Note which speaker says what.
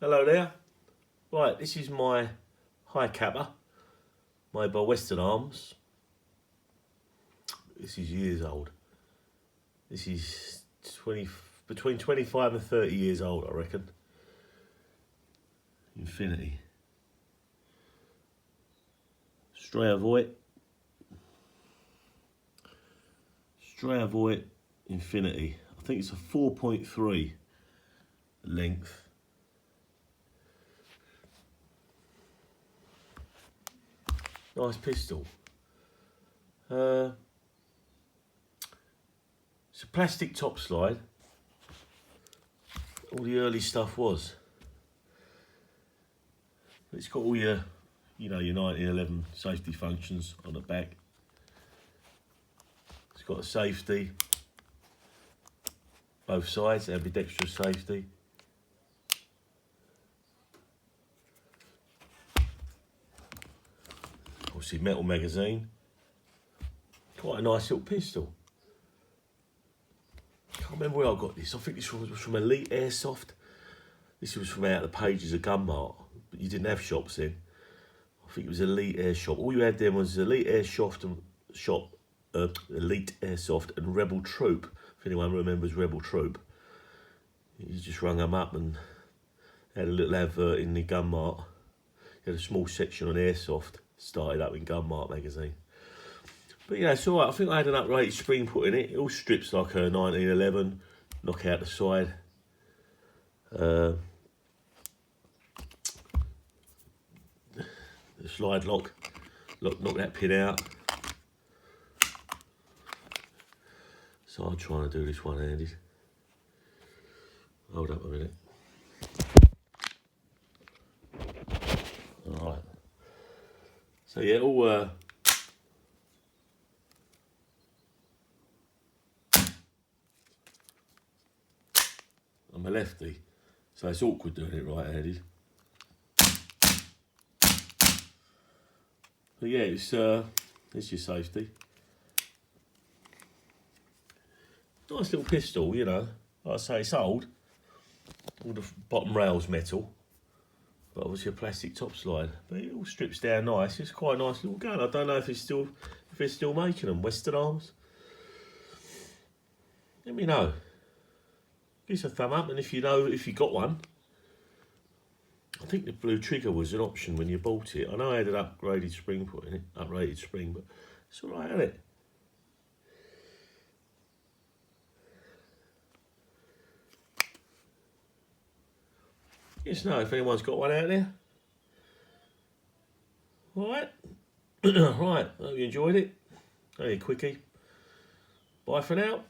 Speaker 1: Hello there. Right, this is my Hi-Capa, made by Western Arms. This is years old. This is between 25 and 30 years old, I reckon. Infinity. Strayer-Voigt. Strayer-Voigt Infinity. I think it's a 4.3 length. Nice pistol. It's a plastic top slide. All the early stuff was. It's got all your, your 1911 safety functions on the back. It's got a safety, both sides, ambidextrous safety. Obviously metal magazine. Quite a nice little pistol. Can't remember where I got this. I think this was from Elite Airsoft. This was from out of the pages of Gunmart, but you didn't have shops then. I think it was Elite Airshop. All you had then was Elite Airsoft and Elite Airsoft and Rebel Troop. If anyone remembers Rebel Troop, you just rung them up and had a little advert in the Gunmart. You had a small section on Airsoft. Started up in Gunmart magazine. But it's alright. I think I had an uprated spring put in it. It all strips like a 1911, knock out the side. The slide knock that pin out. So I'm trying to do this one-handed. Hold up a minute. Alright. So yeah, all I'm a lefty, so it's awkward doing it right-handed. But yeah, it's your safety. Nice little pistol, Like I say, it's old. All the bottom rail's metal, but obviously a plastic top slide. But it all strips down nice. It's quite a nice little gun. I don't know if they're still making them. Western Arms. Let me know. Give us a thumb up, and if you got one. I think the blue trigger was an option when you bought it. I know I had an upgraded spring put in it, uprated spring, but it's alright, isn't it? Let us know if anyone's got one out there. Alright. Right, hope you enjoyed it. Only a quickie. Bye for now.